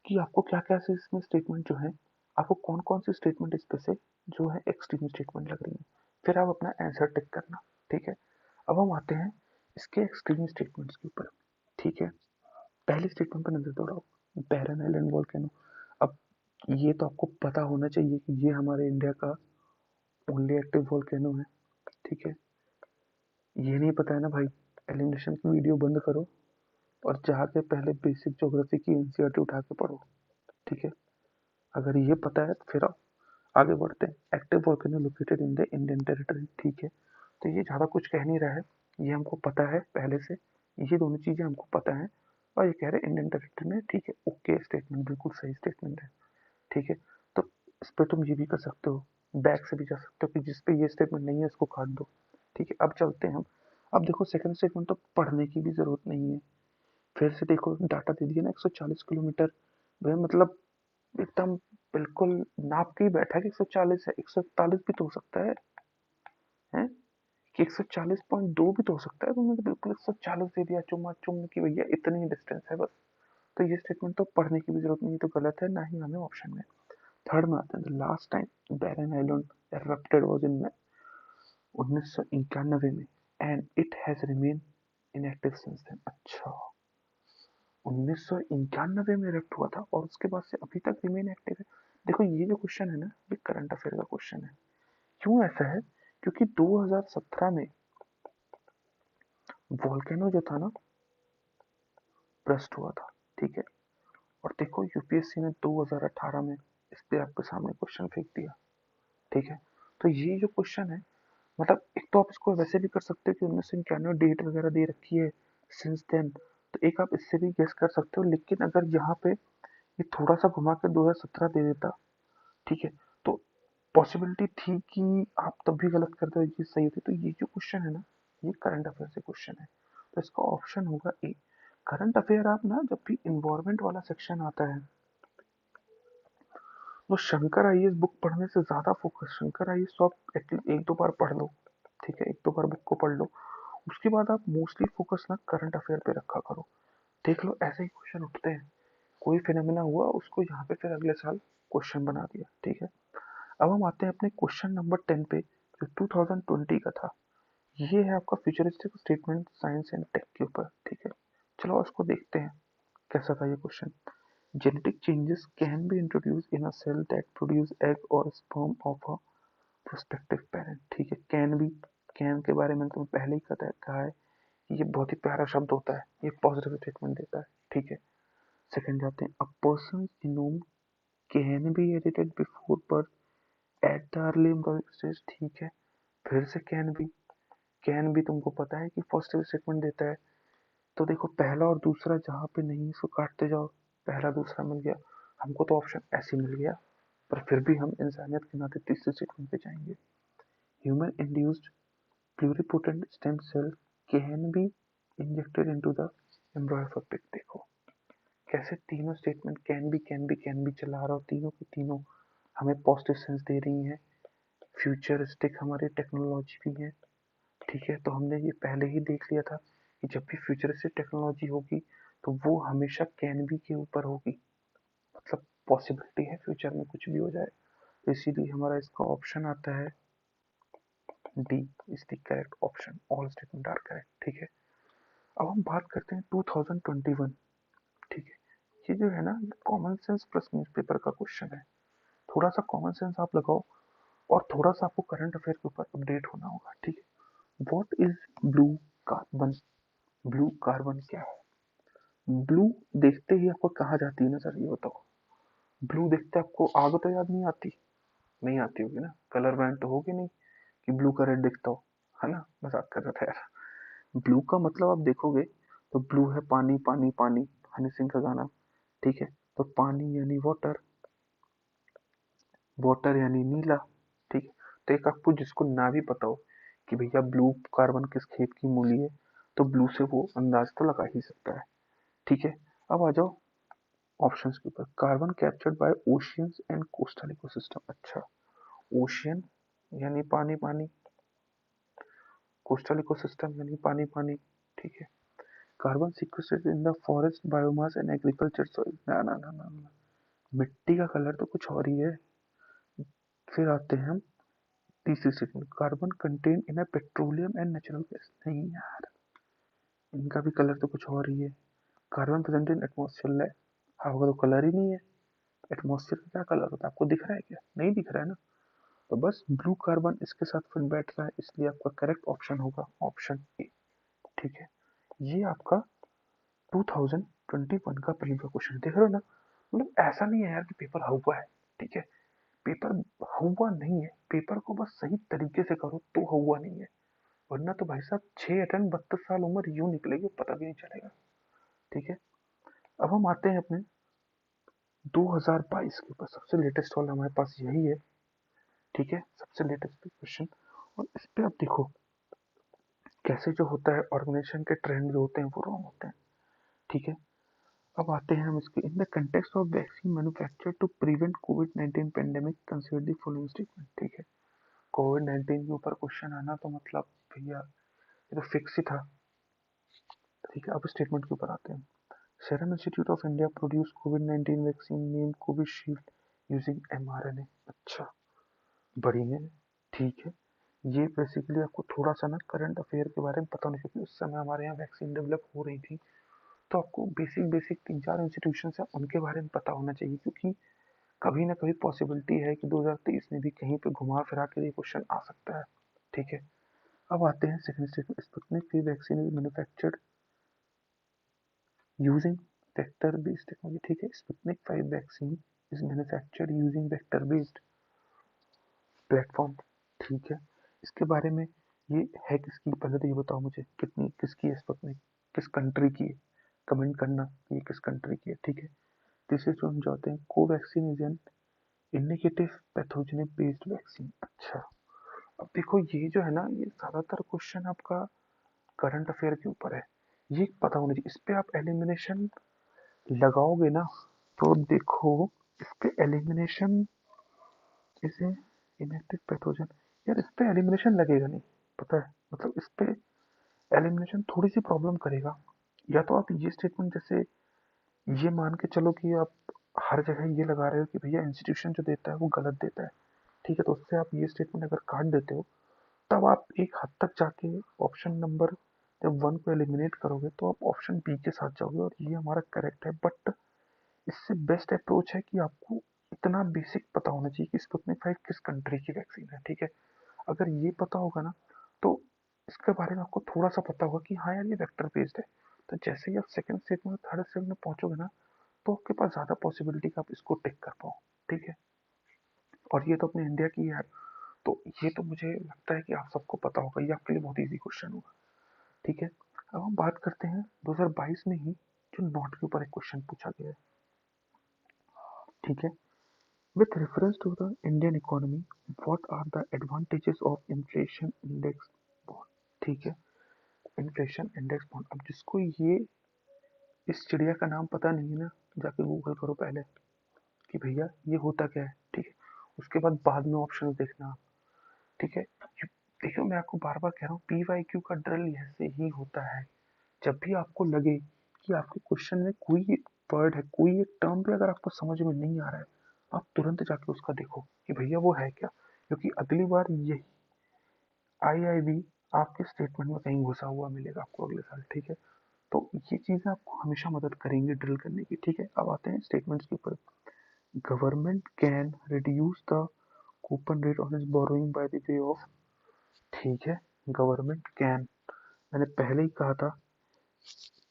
Speaker 1: कि आपको क्या क्या से इसमें स्टेटमेंट जो है, आपको कौन कौन सी स्टेटमेंट इस पे से जो है एक्सट्रीम स्टेटमेंट लग रही है। फिर आप अपना आंसर टिक करना। ठीक है, अब हम आते हैं इसके एक्सट्रीम स्टेटमेंट्स के ऊपर। ठीक है, पहले स्टेटमेंट पर नजर दौड़ाओ, बैरन आइलैंड वोल्केनो। अब ये तो आपको पता होना चाहिए कि ये हमारे इंडिया का ओनली एक्टिव वोल्केनो है। ठीक है, ये नहीं पता है ना भाई, एलिमिनेशन की वीडियो बंद करो और जाके पहले बेसिक ज्योग्राफी की एनसीईआरटी उठा के पढ़ो। ठीक है, अगर ये पता है तो फिर आओ आगे बढ़ते हैं। Active volcano located in the Indian territory. ठीक है, तो ये ज़्यादा कुछ कह नहीं रहा है, ये हमको पता है पहले से, ये दोनों चीज़ें हमको पता है। और ये कह रहे हैं इंडियन टेरिटरी में। ठीक है, ओके स्टेटमेंट, बिल्कुल सही स्टेटमेंट है। ठीक है, तो इस पर तुम ये भी कर सकते हो, बैक से भी जा सकते हो कि जिस पे ये स्टेटमेंट नहीं है इसको काट दो। ठीक है, अब चलते हैं हम। अब देखो, सेकंड स्टेटमेंट तो पढ़ने की भी जरूरत नहीं है। फिर से देखो, डाटा दे दिया ना 140 किलोमीटर, भाई मतलब एकदम बिल्कुल नाप के ही बैठा है कि 140 है, 141 भी तो हो सकता है। कि 140.2 भी तो हो सकता है, तुमने तो बिल्कुल 140 दे दिया चुम्मा चुम्म की भैया इतनी ही डिस्टेंस है बस। तो ये स्टेटमेंट तो पढ़ने की भी जरूरत नहीं, तो गलत है, ना ही हमें ऑप्शन में। थर्ड में आते हैं, the last time Barren Island erupted was in 1991 में and it has remain inactive since then. अच्छा, 1991 में इरेक्ट हुआ था और उसके बाद से अभी तक रिमेन एक्टिव है। देखो ये जो क्वेश्चन है ना, ये करंट अफेयर का क्वेश्चन है। क्यों ऐसा है? क्योंकि 2017 में वोल्केनो जो था ना, ब्रस्ट हुआ था, ठीक है। और देखो यूपीएससी ने 2018 में इस पे आपके सामने क्वेश्चन फेंक दिया, ठीक है। तो ये जो क्वेश्चन है, मतलब एक तो आप इसको वैसे भी कर सकते हो कि 1991 डेट वगैरह दे रखी है सिंस देन, तो एक आप इससे भी गेस कर सकते हो। लेकिन अगर यहाँ पे ये थोड़ा सा घुमा के 2017 दे देता, ठीक है, तो पॉसिबिलिटी थी कि आप तब भी गलत करते हो, ये सही होती। तो ये जो क्वेश्चन है ना, ये करंट अफेयर से क्वेश्चन है, तो इसका ऑप्शन होगा ए। करंट अफेयर आप ना जब भी इन्वायरमेंट वाला सेक्शन आता है, तो शंकर आईएएस बुक पढ़ने से ज्यादा फोकस शंकर आईएएस तो आप एटलीस्ट एक दो बार पढ़ लो, ठीक है, एक दो बार बुक को पढ़ लो। उसके बाद आप मोस्टली फोकस ना करंट अफेयर पे रखा करो। देख लो ऐसे ही क्वेश्चन उठते हैं, कोई फिनोमेना हुआ उसको यहाँ पे फिर अगले साल क्वेश्चन बना दिया, ठीक है। अब हम आते हैं अपने क्वेश्चन नंबर 10 पे, जो 2020 का था। ये है आपका futuristic statement science and tech के ऊपर, ठीक है। चलो उसको देखते हैं कैसा था ये question. Genetic changes can be introduced in a cell that produce egg और sperm of a prospective parent, ठीक है। कैन बी, कैन के बारे में तो पहले ही कहा है, ये बहुत ही प्यारा शब्द होता है, ये पॉजिटिव स्टेटमेंट देता है, ठीक है। सेकंड जाते हैं, a person genome can be edited before birth at the early embryonic stage, ठीक है। फिर से कैन बी, कैन भी तुमको पता है कि पॉजिटिव स्टेटमेंट देता है। तो देखो पहला और दूसरा जहाँ पे नहीं इसको काटते जाओ, पहला दूसरा मिल गया, हमको तो ऑप्शन ऐसे मिल गया। पर फिर भी हम इंसानियत के नाते तीसरे स्टेटमेंट पे जाएंगे। Human induced pluripotent stem cell can be injected into the embryo of a pig. देखो कैसे तीनों statement can be can be can be चला रहा हो, तीनों की तीनों हमें पॉजिटिव सेंस दे रही हैं, फ्यूचरिस्टिक हमारी टेक्नोलॉजी भी है, ठीक है। तो हमने ये पहले ही देख लिया था कि जब भी फ्यूचरिस्टिक टेक्नोलॉजी होगी तो वो हमेशा कैन बी के ऊपर होगी, मतलब पॉसिबिलिटी है फ्यूचर में कुछ भी हो जाए। तो इसीलिए हमारा इसका ऑप्शन आता है D is the correct option, all statement are correct, ठीक है। अब हम बात करते हैं 2021, ठीक है। ये जो है ना, ये कॉमन सेंस प्लस न्यूज़पेपर का क्वेश्चन है। थोड़ा सा कॉमन सेंस आप लगाओ और थोड़ा सा आपको करंट अफेयर के ऊपर अपडेट होना होगा, ठीक है। What is blue carbon? Blue carbon क्या है? ब्लू देखते ही आपको कहाँ जाती है नजर, ये बताओ। ब्लू देखते आपको आग तो याद नहीं आती? नहीं आती होगी ना, कलर बैंड तो होगी नहीं कि ब्लू का रेड दिखता हो, है ना, मजाक कर रहा था यार। ब्लू का मतलब आप देखोगे तो ब्लू है पानी पानी पानी, हनी सिंह का गाना, ठीक है। तो पानी यानी वाटर, वाटर यानी नीला, ठीक है। तो एक आपको जिसको ना भी पता हो कि भैया ब्लू कार्बन किस खेत की मूली है, तो ब्लू से वो अंदाज तो लगा ही सकता है, ठीक है। अब आ जाओ ऑप्शंस के ऊपर। Carbon captured by oceans and coastal ecosystem. अच्छा, ओशियन यानी पानी पानी, कोस्टल इकोसिस्टम यानी पानी पानी, ठीक है। Carbon sequestrated in the forest biomass and agriculture soil. ना ना ना ना ना, मिट्टी का कलर तो कुछ और ही है। फिर आते हैं हम तीसरी statement, carbon contain in a petroleum and natural gas. नहीं यार, इनका भी कलर तो कुछ और ही है। कार्बन प्रेजेंट इन एटमोस्फेयर है, हवा का तो कलर ही नहीं है। एटमोस्फेयर का क्या कलर होता है, आपको दिख रहा है क्या? नहीं दिख रहा है ना। तो बस ब्लू कार्बन इसके साथ फिर बैठ रहा है, इसलिए आपका करेक्ट ऑप्शन होगा ऑप्शन ए, ठीक है। ये आपका 2021 का प्रीवियस का क्वेश्चन देख रहे हो ना। मतलब ऐसा नहीं है यार कि पेपर हुआ है, ठीक है। पेपर हुआ नहीं है, पेपर को बस सही तरीके से करो तो हुआ नहीं है, वरना तो भाई साहब 6 अटेम्प्ट 32 साल उम्र यूं निकलेगी पता भी नहीं चलेगा, ठीक है। अब हम आते हैं अपने 2022 के ऊपर, सबसे लेटेस्ट वाला हमारे पास यही है, ठीक है, सबसे लेटेस्ट क्वेश्चन। और इस पे आप देखो कैसे जो होता है ऑर्गेनाइजेशन के ट्रेंड जो होते हैं वो रॉन्ग होते हैं, ठीक है। अब आते हैं हम इसके, in the context of vaccine manufacture to prevent कोविड-19 pandemic consider the following statement, ठीक है। कोविड 19 के ऊपर क्वेश्चन आना तो मतलब भैया ये तो फिक्स ही था। ठीक है, अब स्टेटमेंट के ऊपर आते हैं। Serum institute of India produce covid vaccine name Covishield using mRNA। अच्छा, बढ़िया है, ठीक है। ये बेसिकली आपको थोड़ा सा ना करंट अफेयर के बारे में पता होना चाहिए, क्योंकि उस समय हमारे यहाँ वैक्सीन डेवलप हो रही थी। तो आपको बेसिक बेसिक 3-4 इंस्टीट्यूशन है उनके बारे में पता होना चाहिए, क्योंकि कभी ना कभी पॉसिबिलिटी है कि 2023 में भी कहीं पे घुमा फिरा के ये क्वेश्चन आ सकता है। ठीक है, अब आते हैं second statement. Sputnik V vaccine is manufactured using vector based technology. ठीक है, Sputnik 5 vaccine is manufactured using vector based platform. ठीक है, इसके बारे में ये है किसकी, पहले तो ये बताओ मुझे कितनी किसकी है स्पुतनिक, किस कंट्री की है, कमेंट करना ये किस कंट्री की है। ठीक है, तीसरे जो हम जाते हैं, Covaxin is an indicative pathogenic based vaccine. अच्छा, अब देखो ये जो है ना, ये ज्यादातर क्वेश्चन आपका करंट अफेयर के ऊपर है, ये पता होना चाहिए। इस पे आप एलिमिनेशन लगाओगे ना, तो देखो इस पे एलिमिनेशन इसे इनएक्टिव पैथोजन, यार इस पे एलिमिनेशन लगेगा नहीं, पता है, मतलब इस पे एलिमिनेशन थोड़ी सी प्रॉब्लम करेगा। या तो आप ये स्टेटमेंट जैसे ये मान के चलो कि आप हर जगह ये लगा रहे हो कि भैया इंस्टीट्यूशन जो देता है वो गलत देता है। ठीक है, तो उससे आप ये स्टेटमेंट अगर काट देते हो, तब आप एक हद तक जाके ऑप्शन नंबर जब 1 को एलिमिनेट करोगे तो आप ऑप्शन बी के साथ जाओगे, और ये हमारा करेक्ट है। बट इससे बेस्ट अप्रोच है कि आपको इतना बेसिक पता होना चाहिए कि स्पुतनिक 5 किस कंट्री की वैक्सीन है। ठीक है, अगर ये पता होगा ना, तो इसके बारे में आपको थोड़ा सा पता होगा कि हाँ यार ये वेक्टर बेस्ड है। तो जैसे ही आप सेकंड स्टेटमेंट थर्ड स्टेटमेंट में पहुंचोगे ना, तो आपके पास ज़्यादा पॉसिबिलिटी का आप इसको टिक कर पाओ। ठीक है, और ये तो अपने इंडिया की है, तो ये तो मुझे लगता है कि आप सबको पता होगा, ये आपके लिए बहुत इजी क्वेश्चन होगा। ठीक है, अब हम बात करते हैं 2022 में ही जो नॉट के ऊपर एक क्वेश्चन पूछा गया है। ठीक है, with reference to the Indian economy, what are the advantages of inflation index bond? ठीक है, इन्फ्लेशन इंडेक्स बॉन्ड। अब जिसको ये इस चिड़िया का नाम पता नहीं है ना, जाके गूगल करो पहले कि भैया ये होता क्या है। ठीक है, उसके बाद में ऑप्शन देखना आप। ठीक है, देखियो मैं आपको बार बार कह रहा हूँ, PYQ का ड्रिल ऐसे ही होता है। जब भी आपको लगे कि आपके क्वेश्चन में कोई वर्ड है, कोई एक टर्म भी अगर आपको समझ में नहीं आ रहा है, आप तुरंत जाके उसका देखो कि भैया वो है क्या, क्योंकि अगली बार यही IIB आपके स्टेटमेंट में कहीं घुसा हुआ मिलेगा आपको अगले साल। ठीक है, तो ये चीजें आपको हमेशा मदद करेंगी ड्रिल करने की। ठीक है, अब आते हैं स्टेटमेंट्स के ऊपर। Government can reduce the coupon rate on is borrowing by the way of. ठीक है, गवर्नमेंट कैन, मैंने पहले ही कहा था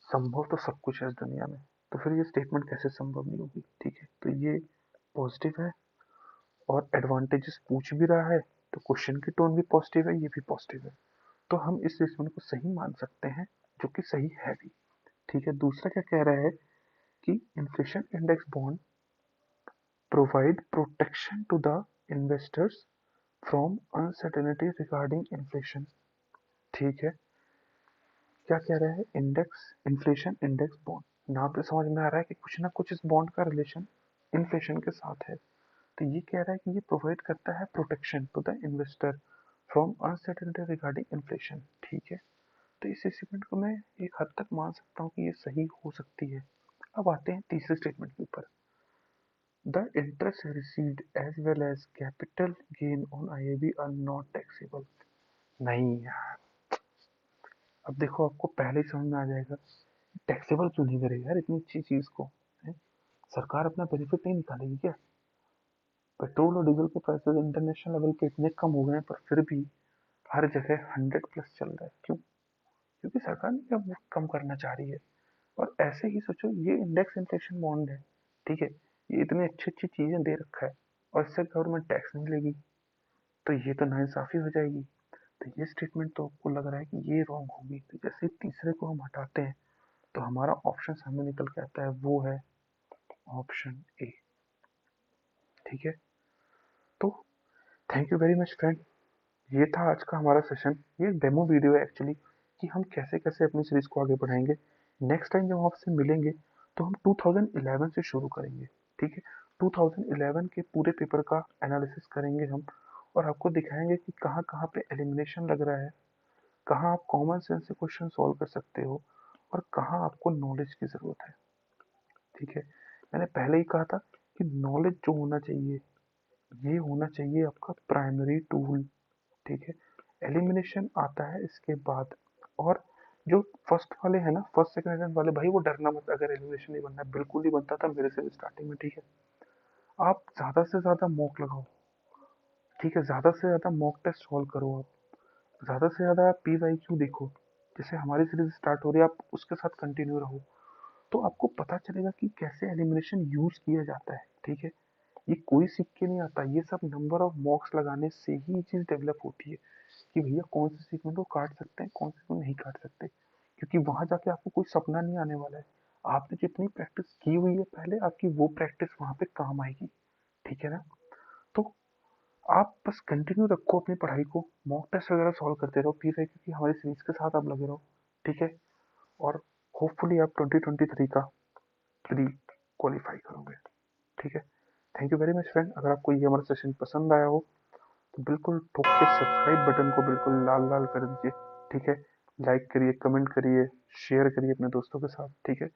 Speaker 1: संभव तो सब कुछ है इस दुनिया में, तो फिर ये स्टेटमेंट कैसे संभव नहीं होगी। ठीक है, तो ये पॉजिटिव है, और एडवांटेजेस पूछ भी रहा है, तो क्वेश्चन की टोन भी पॉजिटिव है, ये भी पॉजिटिव है, तो हम इस स्टेटमेंट को सही मान सकते हैं, जो कि सही है भी। ठीक है, दूसरा क्या कह रहा है कि inflation index bond provide protection to the investors from uncertainty regarding inflation. ठीक है, क्या कह रहा है, इंडेक्स इन्फ्लेशन इंडेक्स बॉन्ड, नाम से समझ में आ रहा है कि कुछ ना कुछ इस बॉन्ड का रिलेशन इन्फ्लेशन के साथ है। तो ये कह रहा है कि ये प्रोवाइड करता है protection to the investor from uncertainty regarding inflation. ठीक है, तो इस स्टेटमेंट को मैं एक हद तक मान सकता हूँ कि ये सही हो सकती है। अब आते हैं तीसरे स्टेटमेंट के ऊपर। The interest received as well as capital gain on IIB are not taxable. नहीं यार, अब देखो आपको पहले ही समझ में आ जाएगा, टैक्सेबल क्यों नहीं करेगा यार इतनी अच्छी चीज को, है? सरकार अपना बेनिफिट नहीं निकालेगी क्या? पेट्रोल और डीजल के प्राइसेस इंटरनेशनल लेवल पे इतने कम हो गए हैं, पर फिर भी हर जगह 100+ चल रहा है, क्यों? क्योंकि सरकार ने अब कम करना चाह रही है। और ऐसे ही सोचो, ये इंडेक्स इन्फ्लेशन बॉन्ड है। ठीक है, ये इतनी अच्छी अच्छी चीजें दे रखा है, और इससे गवर्नमेंट टैक्स नहीं लेगी, तो ये तो नाइंसाफी हो जाएगी। तो ये स्टेटमेंट तो आपको लग रहा है कि ये रॉन्ग होगी, तो जैसे तीसरे को हम हटाते हैं, तो हमारा ऑप्शन सामने निकल के आता है, वो है ऑप्शन ए। ठीक है, तो thank you very much friend, ये था आज का हमारा सेशन। ये डेमो वीडियो है एक्चुअली, कि हम कैसे कैसे अपनी सीरीज को आगे बढ़ाएंगे। नेक्स्ट टाइम जब हम आपसे मिलेंगे, तो हम 2011 से शुरू करेंगे। ठीक है, 2011 के पूरे पेपर का एनालिसिस करेंगे हम, और आपको दिखाएंगे कि कहाँ कहाँ पे एलिमिनेशन लग रहा है, कहाँ आप कॉमन सेंस से क्वेश्चन सॉल्व कर सकते हो और कहाँ आपको नॉलेज की ज़रूरत है। ठीक है, मैंने पहले ही कहा था कि नॉलेज जो होना चाहिए ये होना चाहिए आपका प्राइमरी टूल। ठीक है, एलिमिनेशन आता है इसके बाद। और जो फर्स्ट वाले हैं ना, फर्स्ट सेकंड अटेम्प्ट वाले, भाई वो डरना मत, अगर एलिमिनेशन नहीं बनना है, बिल्कुल नहीं बनता था मेरे से भी स्टार्टिंग में। ठीक है, आप ज़्यादा से ज़्यादा मॉक लगाओ। ठीक है, ज़्यादा से ज़्यादा मॉक टेस्ट सॉल्व करो आप, ज़्यादा से ज़्यादा पी वाई क्यू देखो। जैसे हमारी सीरीज स्टार्ट हो रही है, आप उसके साथ कंटिन्यू रहो, तो आपको पता चलेगा कि कैसे एलिमिनेशन यूज किया जाता है। ठीक है, ये कोई सीख के नहीं आता, ये सब नंबर ऑफ मॉक्स लगाने से ही ये चीज़ डेवलप होती है कि भैया कौन से सीक्वेंस को काट सकते हैं, कौन से को नहीं काट सकते। क्योंकि वहां जाके आपको कोई सपना नहीं आने वाला है। आपने जितनी प्रैक्टिस की हुई है पहले, आपकी वो प्रैक्टिस वहां पे काम आएगी। ठीक है ना। तो आप बस कंटिन्यू रखो अपनी पढ़ाई को, मॉक टेस्ट वगैरह सॉल्व करते रहो, फिर है क्योंकि हमारी सीरीज के साथ आप लगे रहो। ठीक है, और होपफुली आप 2023 का प्री क्वालिफाई करोगे। ठीक है, thank you very much friend. अगर आपको ये हमारा सेशन पसंद आया हो तो बिल्कुल ठोक के सब्सक्राइब बटन को बिल्कुल लाल लाल कर दीजिए। ठीक है, लाइक करिए, कमेंट करिए, शेयर करिए अपने दोस्तों के साथ। ठीक है,